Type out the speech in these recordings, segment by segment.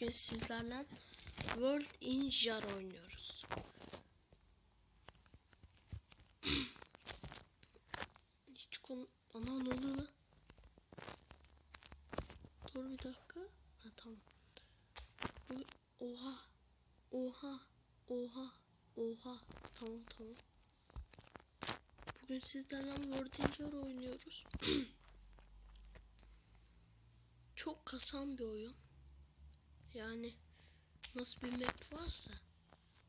Bugün sizlerle World in Jar oynuyoruz. Hiç konu... Ana ne oluyor lan? Dur bir dakika. Ha tamam. Oha. Oha. Oha. Oha. Tamam. Bugün sizlerle World in Jar oynuyoruz. Çok kasan bir oyun. Yani nasıl bir map varsa.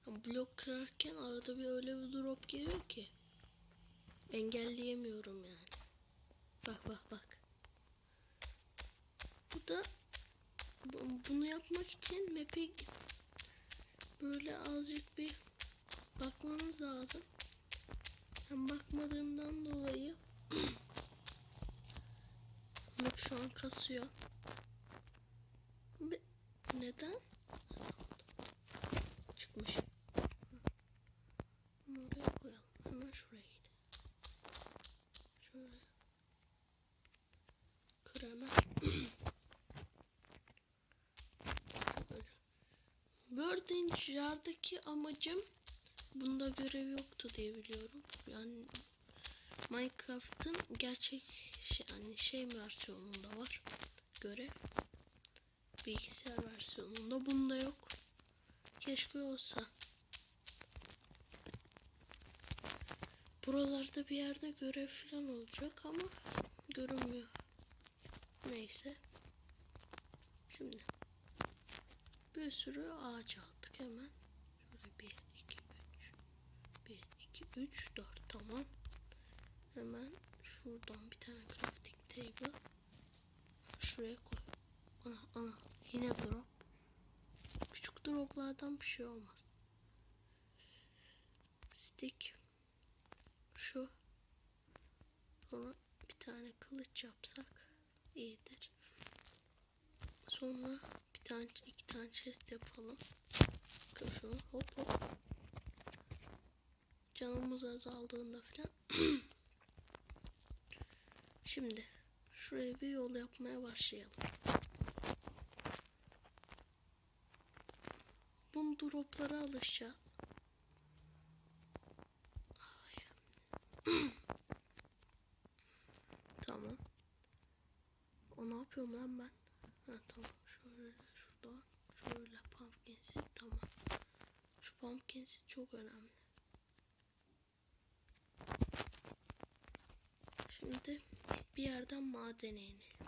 Blok kırarken arada bir öyle bir drop geliyor ki engelleyemiyorum yani. Bak. Bu da bunu yapmak için map'e böyle azıcık bir bakmanız lazım. Ben bakmadığımdan dolayı map şu an kasıyor. Neden? Çıkmış. Bunu oraya koyalım. Hemen şuraya gidelim. Şöyle. Kır hemen. World in Jar'daki amacım, bunda görev yoktu diye biliyorum. Yani Minecraft'ın gerçek şey versiyonunda var görev. Bilgisayar versiyonunda bunda yok. Keşke olsa. Buralarda bir yerde görev falan olacak ama görünmüyor. Neyse. Şimdi bir sürü ağaç aldık hemen. Şöyle 1, 2, 3, 4 tamam. Hemen şuradan bir tane crafting table şuraya koy. Ana yine drop. Küçük droplardan bir şey olmaz. Stick şu. Sonra bir tane kılıç yapsak iyidir. Sonra iki tane chest yapalım. Şunu hop. Canımız azaldığında falan. Şimdi şuraya bir yol yapmaya başlayalım. Bu droplara alışacağız. Tamam. O ne yapıyorum lan ben? Ha tamam. Şöyle şuradan. Şöyle pumpkin seed tamam. Şu pumpkin seed çok önemli. Şimdi bir yerden madene inelim.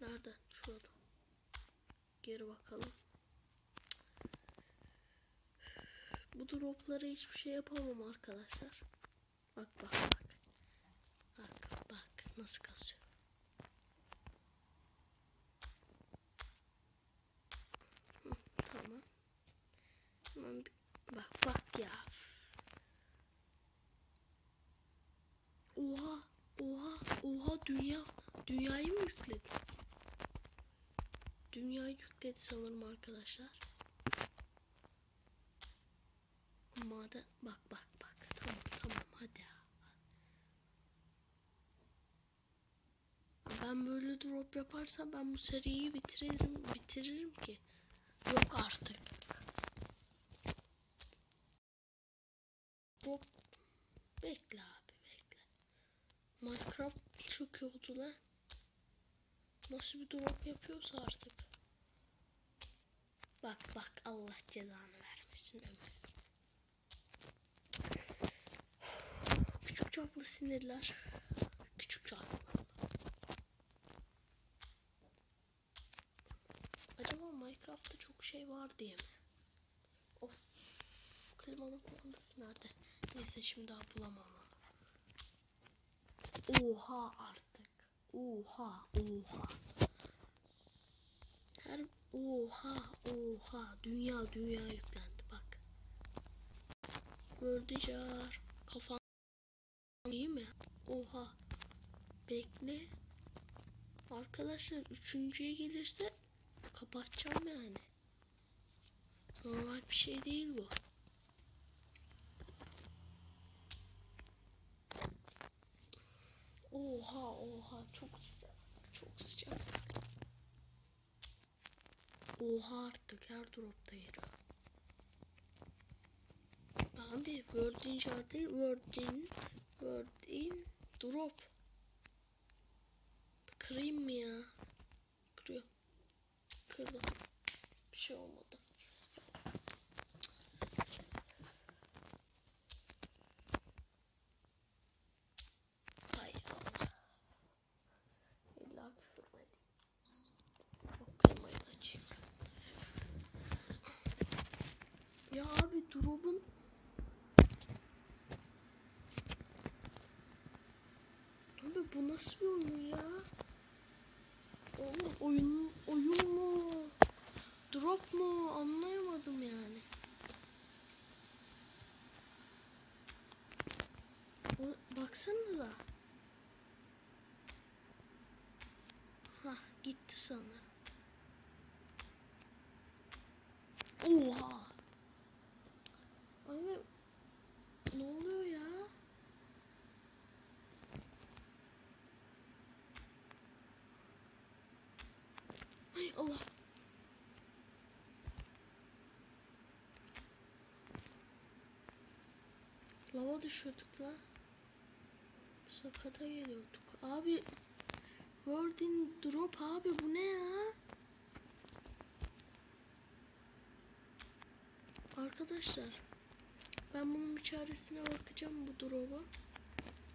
Nereden? Şurada. Geri bakalım. Bu droplara hiçbir şey yapamam arkadaşlar. Bak. Bak nasıl kasıyor. Tamam. Hemen bak ya. Oha dünyayı mı yükledi? Dünyayı yükledi sanırım arkadaşlar. Maden bak. Tamam hadi ya. Ben böyle drop yaparsam ben bu seriyi bitiririm ki. Yok artık. Drop bekle abi. Minecraft çok oldu lan. Nasıl bir drop yapıyorsa artık. Bak Allah cezanı vermesin Ömer. Küçük çaplı sinirler. Küçük çaplı. Acaba Minecraft'ta çok şey var diye mi? Of. Klimanın kumandası nerede? Neyse şimdi daha bulamam onu. Oha artık. Oha. Oha. Dünya yüklendi bak. World Jar. Kafan iyi mi? Oha. Bekle. Arkadaşlar üçüncüye gelirse kapatacağım yani. Normal bir şey değil bu. Oha çok Oha artık her dropta geliyor. Abi Wordin şartı Wordin drop. Kırayım mı ya? Kırıyor. Kırdım. Bir şey olmadı. Hay Allah. İlla küfür mü edeyim? Yok, kırmayı da açayım. Ya abi drop'un abi bu nasıl bir oyun ya? Oğlum oyun mu? Drop mu? Anlayamadım yani. Baksana da. Hah gitti sana. Oha. Abi ne oluyor ya? Ay Allah. Lava düşüyorduk la. Sakata geliyorduk. Abi Wordin drop abi bu ne ya? Arkadaşlar ben bunun bir çaresine bakacağım bu drop'a.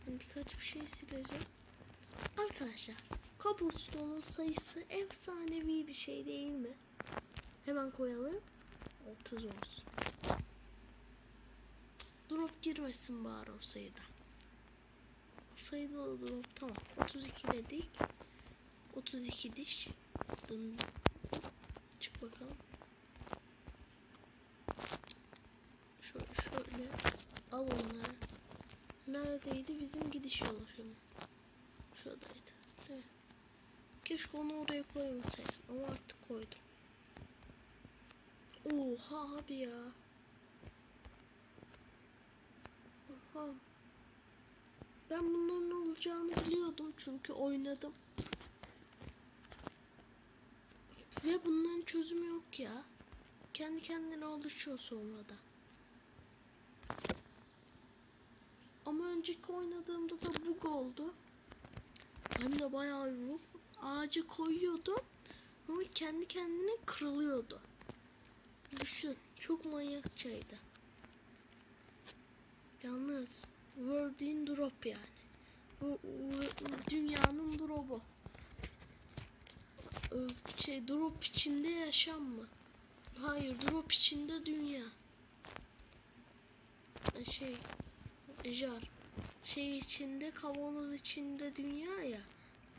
Yani birkaç bir şey sileceğim. Arkadaşlar cobblestone'un sayısı efsanevi bir şey değil mi? Hemen koyalım. 30 olsun. Drop girmesin bari o sayıda. O sayıda da drop tamam. 32 dedik. 32 diş. Dın. Çık bakalım. Şöyle al onları. Neredeydi bizim gidiş yolu şimdi? Şuradaydı. Evet. Keşke onu oraya koymasaydım ama artık koydum. Oha abi ya. Oha. Ben bunların olacağını biliyordum çünkü oynadım. Ve bunların çözümü yok ya. Kendi kendine oluşuyor sonra da. Ama önceki oynadığımda da bug oldu. Hem de bayağı bir bug. Ağacı koyuyordum ama kendi kendine kırılıyordu. Düşün. Çok manyakçaydı. Yalnız Wordin drop yani. Bu dünyanın drop'u. Drop içinde yaşam mı? Hayır, drop içinde dünya. Jar. İçinde, kavanoz içinde dünya ya.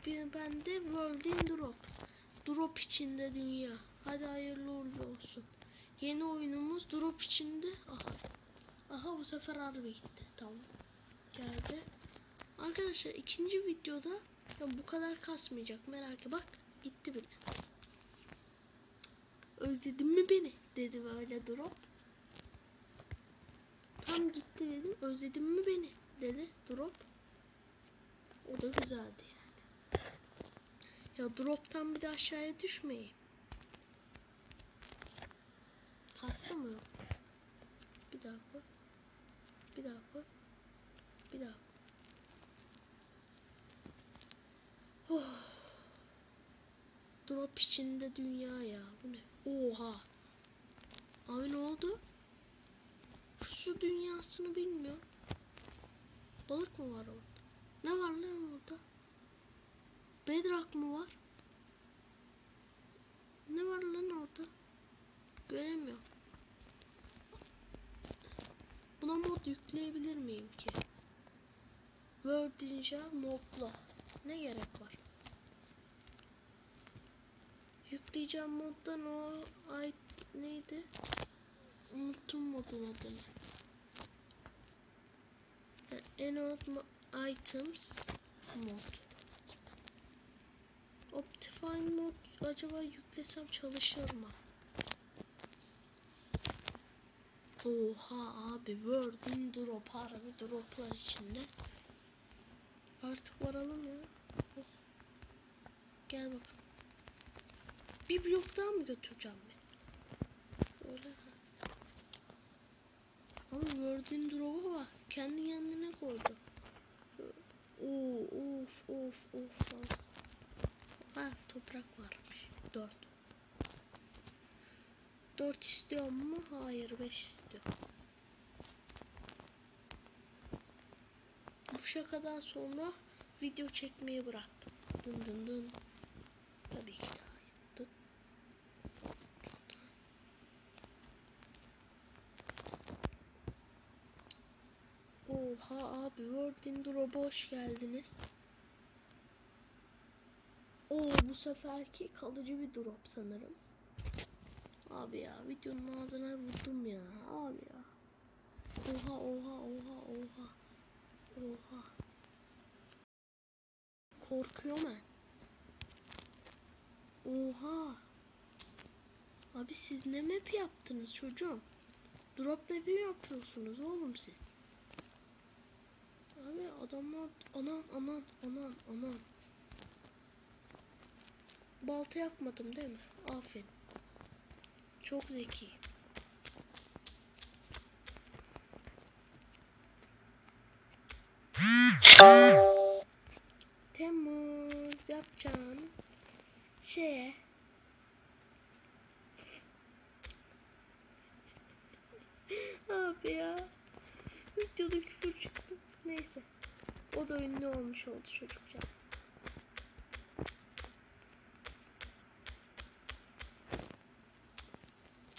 Ben de World'in drop. Drop içinde dünya. Hadi hayırlı uğurlu olsun. Yeni oyunumuz drop içinde. Aha bu sefer harbi gitti. Tamam. Geldi. Arkadaşlar ikinci videoda ya bu kadar kasmayacak, merak et. Bak gitti bile. Özledin mi beni? Dedi böyle drop. Tam gitti dedim. Özledin mi beni? Dedi drop. O da güzeldi yani. Ya drop'tan bir de aşağıya düşmeyin. Kastı mı yok? Bir daha koy. Bir daha koy. Bir daha koy. Oh. Drop içinde dünya ya. Bu ne? Oha. Abi ne oldu? Su dünyasını bilmiyorum. Balık mı var orada? Ne var lan orada? Bedrock mı var? Ne var lan orada? Göremiyorum. Buna mod yükleyebilir miyim ki? Wordinja modla. Ne gerek var? Yükleyeceğim moddan o ay neydi? Unuttum modun adını. Enod items mod. Optifine mod acaba yüklesem çalışır mı? Oha abi Word'ün drop harbi droplar içinde. Artık varalım ya. Oh. Gel bakalım. Bir blok daha mı götüreceğim ben? Öyle. Ama Word'in drop'a bak. Kendi kendine koydu. Oo, of. Ha, toprak varmış. 4. 4 istiyor mu? Hayır, 5 istiyor. Bu şakadan sonra video çekmeyi bıraktım. Dın. Tabii ki de hayır. Oha abi, Word'in drop'a hoş geldiniz. Bu seferki kalıcı bir drop sanırım. Abi ya, videonun ağzına vurdum ya. Abi ya. Oha. Korkuyorum ben. Oha. Abi siz ne map yaptınız çocuğum? Drop map'i mi yapıyorsunuz oğlum siz? Abi adamlar anan. Balta yapmadım değil mi? Aferin. Çok zeki. Temmuz yapacağım şeye abi ya, videoda küfür çıktı. Neyse, o da ünlü olmuş oldu çocukça.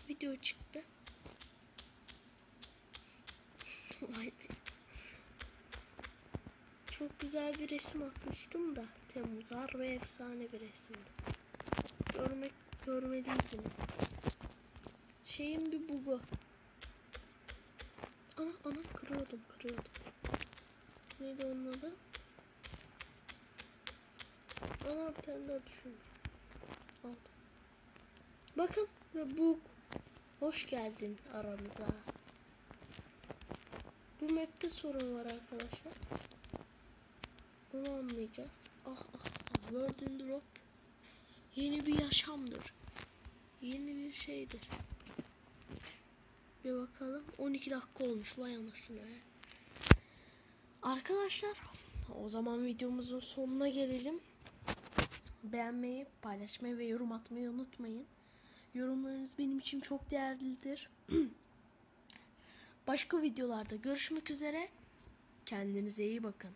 Video çıktı. Vay be. Çok güzel bir resim atmıştım da Temmuz, harbi efsane bir resimdi. Görmeliydiniz. Şeyin bir bugu. Ana kırıyordum. Neydi onun adı? Ana, bir tane daha düşün. Aldım. Bakın, ve bug. Hoş geldin aramıza. Bu map'te sorun var arkadaşlar. Onu anlayacağız. Word in drop yeni bir yaşamdır. Yeni bir şeydir. Bir bakalım. 12 dakika olmuş. Vay anasını. Arkadaşlar, o zaman videomuzun sonuna gelelim. Beğenmeyi, paylaşmayı ve yorum atmayı unutmayın. Yorumlarınız benim için çok değerlidir. Başka videolarda görüşmek üzere. Kendinize iyi bakın.